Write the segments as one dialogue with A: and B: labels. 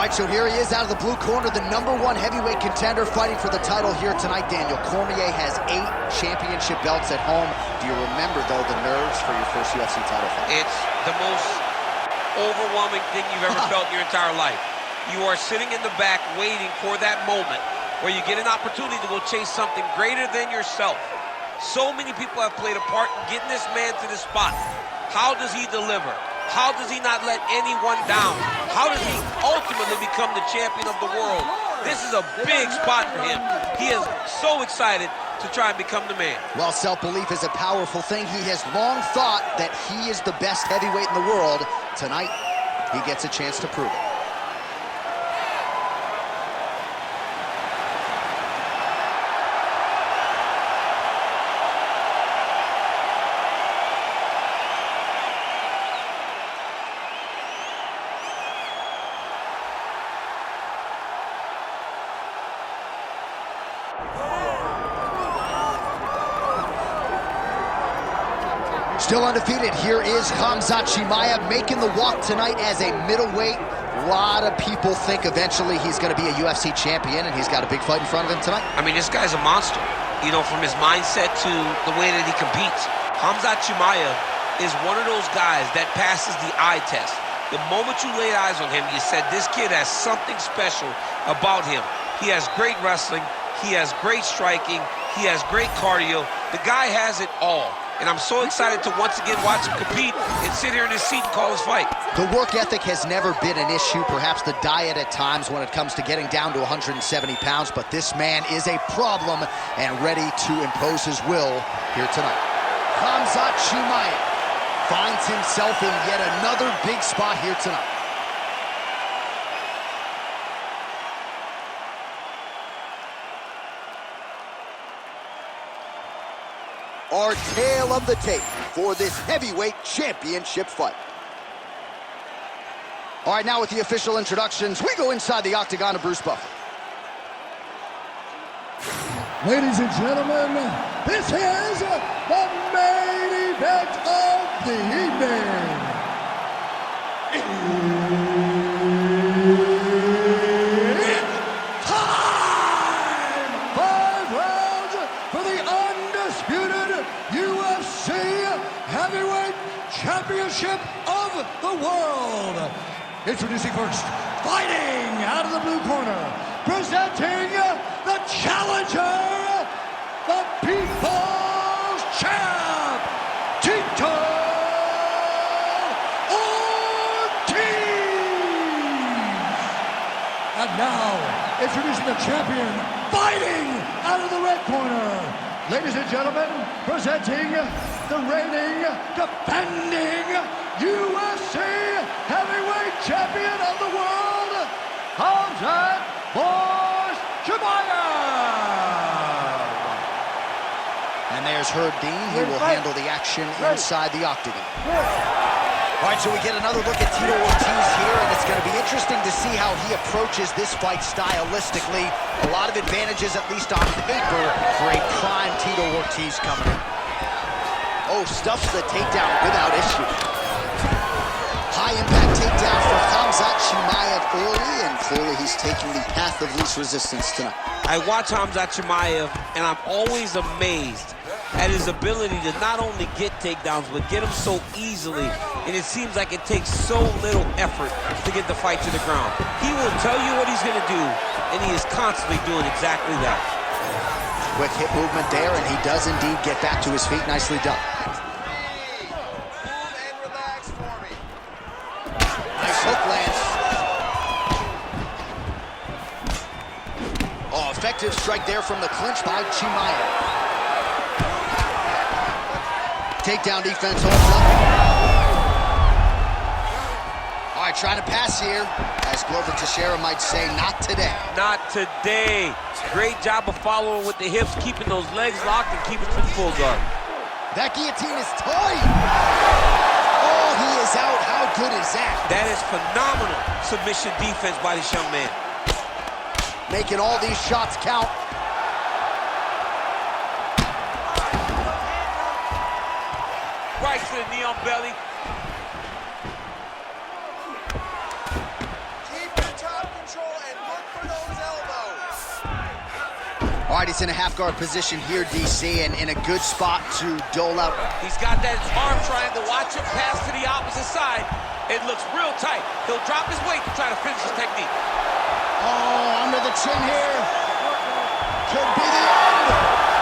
A: right, so here he is out of the blue corner, the #1 heavyweight contender fighting for the title here tonight. Daniel Cormier has 8 championship belts at home. Do you remember, though, the nerves for your first UFC title fight?
B: It's the most overwhelming thing you've ever felt in your entire life. You are sitting in the back waiting for that moment where you get an opportunity to go chase something greater than yourself. So many people have played a part in getting this man to this spot. How does he deliver? How does he not let anyone down? How does he ultimately become the champion of the world? This is a big spot for him. He is so excited to try and become the man.
A: Well, self-belief is a powerful thing. He has long thought that he is the best heavyweight in the world. Tonight, he gets a chance to prove it. Still undefeated, here is Khamzat Chimaev making the walk tonight as a middleweight. A lot of people think eventually he's going to be a UFC champion, and he's got a big fight in front of him tonight.
B: I mean, this guy's a monster. You know, from his mindset to the way that he competes. Khamzat Chimaev is one of those guys that passes the eye test. The moment you laid eyes on him, you said, this kid has something special about him. He has great wrestling. He has great striking. He has great cardio. The guy has it all. And I'm so excited to once again watch him compete and sit here in his seat and call his fight.
A: The work ethic has never been an issue, perhaps the diet at times when it comes to getting down to 170 pounds, but this man is a problem and ready to impose his will here tonight. Khamzat Chimaev finds himself in yet another big spot here tonight. Our tale of the tape for this heavyweight championship fight. All right, now with the official introductions, we go inside the Octagon of Bruce Buffer.
C: Ladies and gentlemen, this is the main event of the evening. It's time! 5 rounds for the undisputed UFC Heavyweight Championship of the World. Introducing first, fighting out of the blue corner, presenting the challenger, the People's Champ, Tito Ortiz. And now, introducing the champion, fighting out of the red corner. Ladies and gentlemen, presenting the reigning, defending UFC Heavyweight Champion of the world, Khamzat Chimaev.
A: And there's Herb Dean. He will handle the action inside the Octagon. All right, so we get another look at Tito Ortiz here, and it's going to be interesting to see how he approaches this fight stylistically. A lot of advantages, at least on paper, for a prime Tito Ortiz coming in. Oh, stuffs the takedown without issue. High-impact takedown for Khamzat Chimaev early, and clearly he's taking the path of least resistance tonight.
B: I watch Khamzat Chimaev, and I'm always amazed at his ability to not only get takedowns, but get them so easily. And it seems like it takes so little effort to get the fight to the ground. He will tell you what he's going to do, and he is constantly doing exactly that.
A: Quick hip movement there, and he does indeed get back to his feet. Nicely done. Nice hook lands. Oh, effective strike there from the clinch by Chimaev. Takedown defense holds up. All right, trying to pass here. As Glover Teixeira might say, not today.
B: Not today. Great job of following with the hips, keeping those legs locked and keeping to the full guard.
A: That guillotine is tight. Oh, he is out. How good is that?
B: That is phenomenal submission defense by this young man.
A: Making all these shots count.
B: Right to the knee on belly.
D: Keep your top.
A: All right, he's in a half guard position here, DC, and in a good spot to dole out.
B: He's got that arm triangle. Watch him pass to the opposite side. It looks real tight. He'll drop his weight to try to finish his technique.
A: Oh, under the chin here. Could be the end.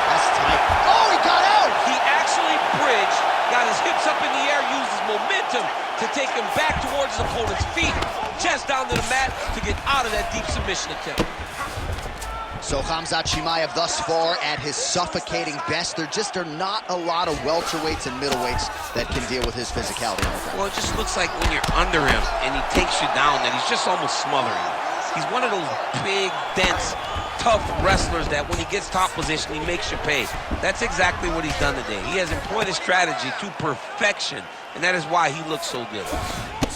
A: That's tight. Oh, he got out.
B: He actually bridged, got his hips up in the air, used his momentum to take him back towards his opponent's feet, chest down to the mat to get out of that deep submission attempt.
A: So Khamzat Chimaev thus far at his suffocating best. There just are not a lot of welterweights and middleweights that can deal with his physicality on the ground.
B: Well, it just looks like when you're under him and he takes you down that he's just almost smothering you. He's one of those big, dense, tough wrestlers that when he gets top position, he makes you pay. That's exactly what he's done today. He has employed his strategy to perfection, and that is why he looks so good.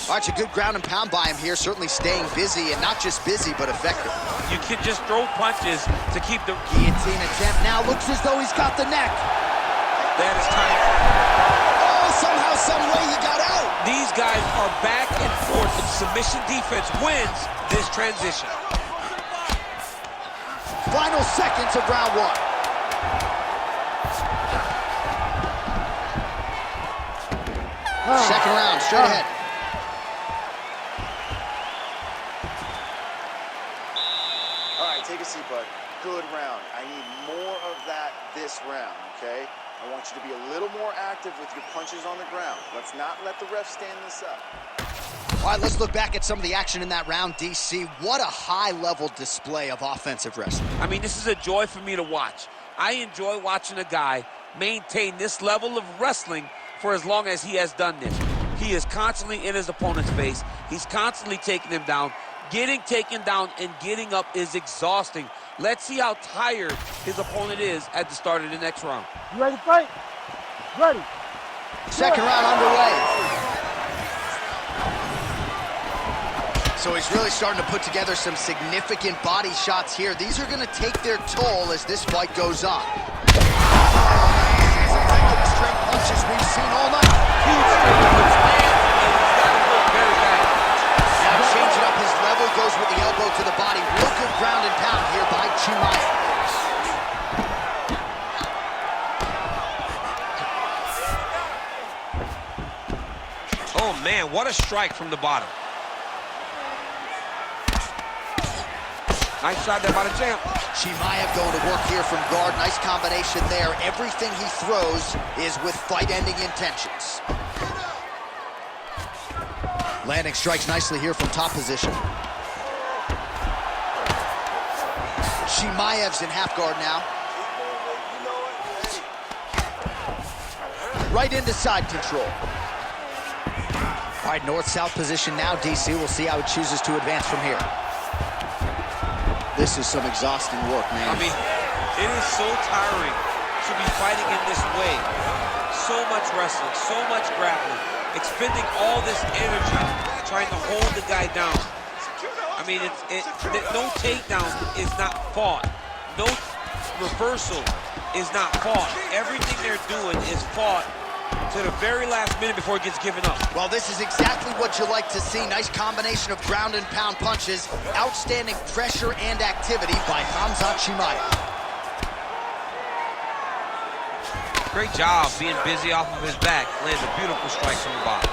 A: All right, it's a good ground and pound by him here, certainly staying busy, and not just busy, but effective.
B: You can just throw punches to keep the
A: guillotine attempt now. Looks as though he's got the neck.
B: That is tight.
A: Oh, somehow, some way he got out.
B: These guys are back and forth, and submission defense wins this transition.
A: Final seconds of round one. Second round, straight ahead.
D: Take a seat, bud. Good round. I need more of that this round, okay? I want you to be a little more active with your punches on the ground. Let's not let the ref stand this up.
A: All right, let's look back at some of the action in that round, DC. What a high-level display of offensive wrestling.
B: I mean, this is a joy for me to watch. I enjoy watching a guy maintain this level of wrestling for as long as he has done this. He is constantly in his opponent's face. He's constantly taking him down. Getting taken down and getting up is exhausting. Let's see how tired his opponent is at the start of the next round.
E: You ready to fight? Ready.
A: Second round underway. So he's really starting to put together some significant body shots here. These are going to take their toll as this fight goes on. Effective straight punches we've seen all night.
B: Huge straight punch lands, and he's got to look very bad.
A: Now changing up his level, goes with the elbow to the body. Real good ground and pound here by Chimaev.
B: Oh man, what a strike from the bottom. Nice shot there by the champ.
A: Chimaev going to work here from guard. Nice combination there. Everything he throws is with fight-ending intentions. Landing strikes nicely here from top position. Chimaev's in half guard now. Right into side control. All right, north-south position now, DC. We'll see how he chooses to advance from here. This is some exhausting work, man.
B: I mean, it is so tiring to be fighting in this way. So much wrestling, so much grappling, expending all this energy trying to hold the guy down. I mean, no takedown is not fought. No reversal is not fought. Everything they're doing is fought to the very last minute before it gets given up.
A: Well, this is exactly what you like to see. Nice combination of ground and pound punches. Outstanding pressure and activity by Khamzat Chimaev.
B: Great job being busy off of his back. Lands a beautiful strike from the bottom.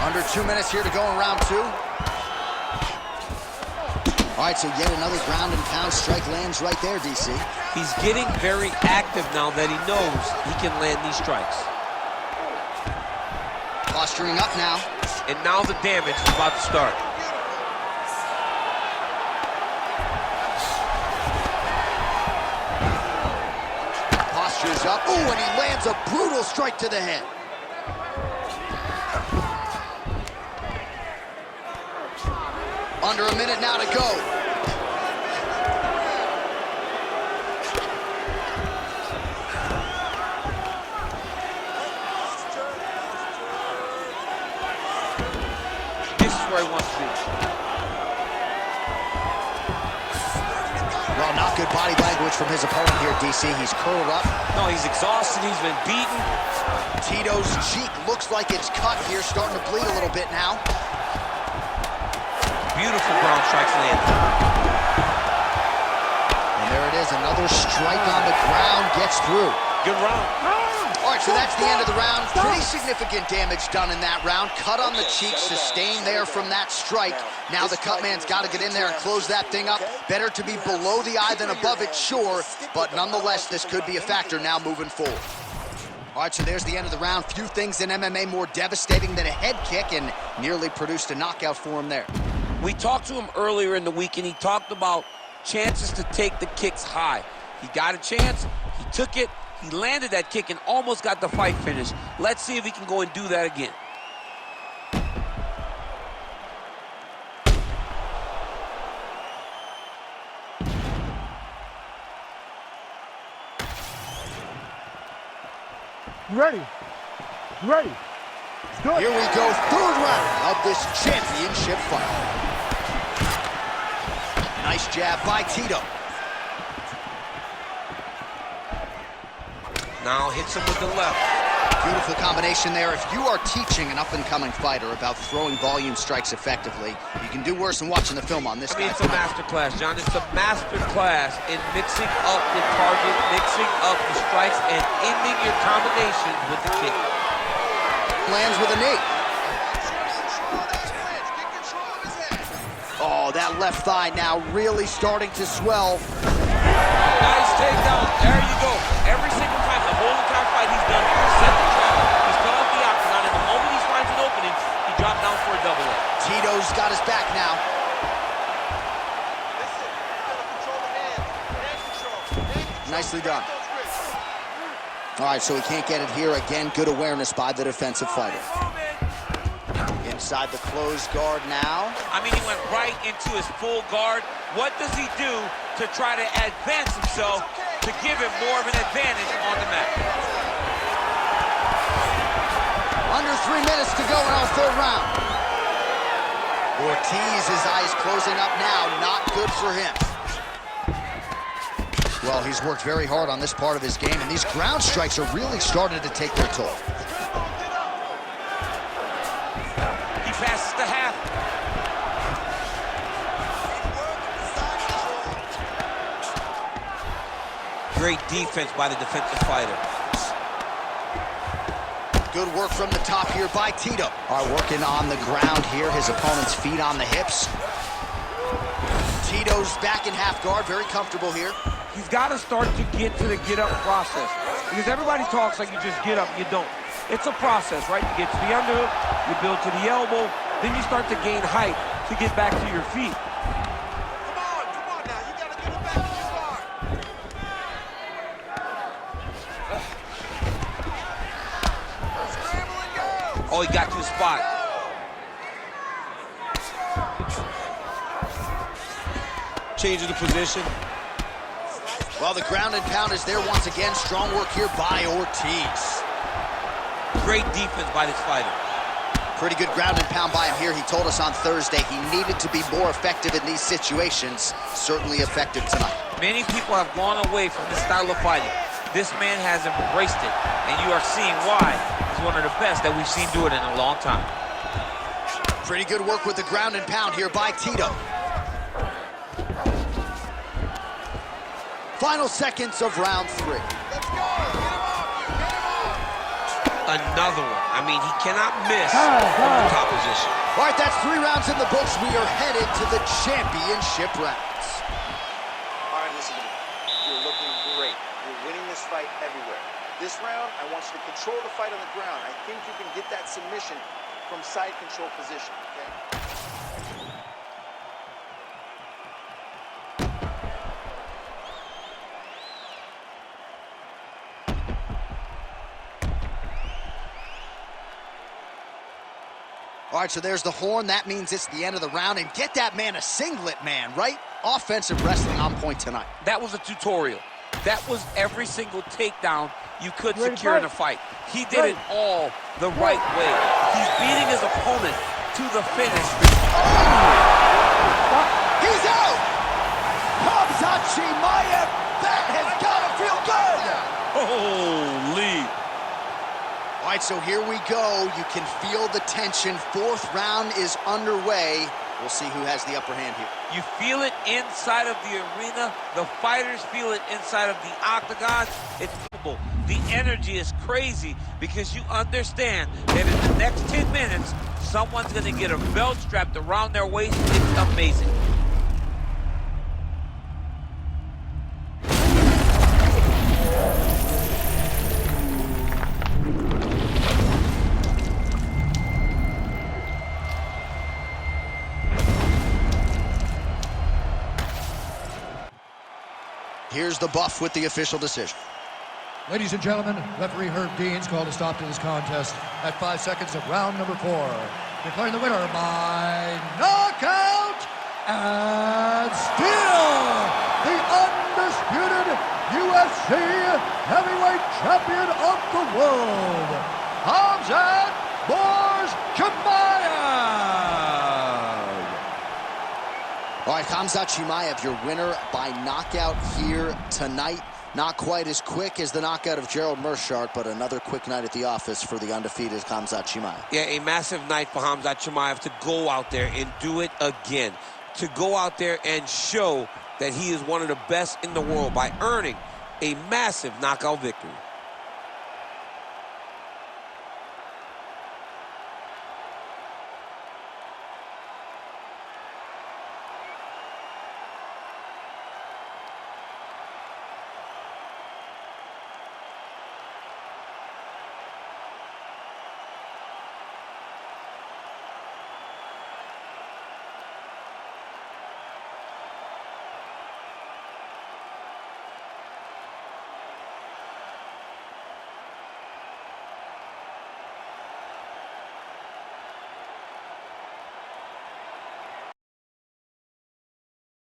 A: Under 2 minutes here to go in round two. All right, so yet another ground and pound strike lands right there, DC.
B: He's getting very active now that he knows he can land these strikes.
A: Posturing up now.
B: And now the damage is about to start.
A: Postures up. Ooh, and he lands a brutal strike to the head. Under a minute now to go.
B: This is where he wants to be.
A: Well, not good body language from his opponent here, DC. He's curled up.
B: No, he's exhausted. He's been beaten.
A: Tito's cheek looks like it's cut here, starting to bleed a little bit now.
B: Beautiful ground strikes landed.
A: And there it is, another strike on the ground, gets through.
B: Good round.
A: All right, so that's the end of the round. Pretty significant damage done in that round. Cut on the cheek, sustained there from that strike. Now the cut man's got to get in there and close that thing up. Better to be below the eye than above it, sure, but nonetheless, this could be a factor now moving forward. All right, so there's the end of the round. Few things in MMA more devastating than a head kick, and nearly produced a knockout for him there.
B: We talked to him earlier in the week, and he talked about chances to take the kicks high. He got a chance, he took it, he landed that kick and almost got the fight finished. Let's see if he can go and do that again.
E: Ready. Ready. Let's go.
A: Here we go, third round of this championship fight. Nice jab by Tito.
B: Now hits him with the left.
A: Beautiful combination there. If you are teaching an up-and-coming fighter about throwing volume strikes effectively, you can do worse than watching the film on this guy.
B: It's a master class, John. It's a master class in mixing up the target, mixing up the strikes, and ending your combinations with the kick.
A: Lands with a knee. Oh, that left thigh now really starting to swell.
B: Nice takedown. There you go. Every single time, the whole entire fight he's done, set the trap. He's cut off the octagon, and the moment he finds an opening, he dropped down for a double leg.
A: Tito's got his back now. Nicely done. All right, so he can't get it here. Again, good awareness by the defensive fighter. Inside the closed guard now.
B: I mean, he went right into his full guard. What does he do to try to advance himself to give him more of an advantage on the mat?
A: Under 3 minutes to go in our third round. Ortiz, his eyes closing up now. Not good for him. Well, he's worked very hard on this part of his game, and these ground strikes are really starting to take their toll.
B: He passes the half. Great defense by the defensive fighter.
A: Good work from the top here by Tito. All right, working on the ground here. His opponent's feet on the hips. Tito's back in half guard, very comfortable here.
F: He's got to start to get to the get-up process. Because everybody talks like you just get up, you don't. It's a process, right? You get to the underhook, you build to the elbow, then you start to gain height to get back to your feet.
D: Come on now, you gotta get it back to your guard. Scramble and go.
B: Oh, he got to the spot. Change of the position.
A: Well, the ground and pound is there once again. Strong work here by Ortiz.
B: Great defense by this fighter.
A: Pretty good ground and pound by him here. He told us on Thursday he needed to be more effective in these situations. Certainly effective tonight.
B: Many people have gone away from this style of fighting. This man has embraced it, and you are seeing why he's one of the best that we've seen do it in a long time.
A: Pretty good work with the ground and pound here by Tito. Final seconds of round 3.
D: Let's go. Get him off. Get him off.
B: Another one. I mean, he cannot miss from the top position.
A: All right, that's 3 rounds in the books. We are headed to the championship rounds.
D: All right, listen to me. You're looking great. You're winning this fight everywhere. This round, I want you to control the fight on the ground. I think you can get that submission from side control position, okay?
A: All right, so there's the horn. That means it's the end of the round. And get that man a singlet, man, right? Offensive wrestling on point tonight.
B: That was a tutorial. That was every single takedown you could secure in a fight. He did it all the right way. He's beating his opponent to the finish.
A: He's out! Khamzat Chimaev, that has got to feel good!
B: Holy!
A: All right, so here we go. You can feel the tension. 4th round is underway. We'll see who has the upper hand here.
B: You feel it inside of the arena. The fighters feel it inside of the octagon. It's incredible. The energy is crazy because you understand that in the next 10 minutes, someone's going to get a belt strapped around their waist. It's amazing.
A: Here's the buff with the official decision.
C: Ladies and gentlemen, referee Herb Dean's called a stop to this contest at 5 seconds of round number 4. Declaring the winner by knockout and still the undisputed UFC heavyweight champion of the world, Khamzat Chimaev.
A: All right, Khamzat Chimaev, your winner by knockout here tonight. Not quite as quick as the knockout of Gerald Meerschaert, but another quick night at the office for the undefeated Khamzat Chimaev.
B: Yeah, a massive night for Khamzat Chimaev to go out there and do it again. To go out there and show that he is one of the best in the world by earning a massive knockout victory.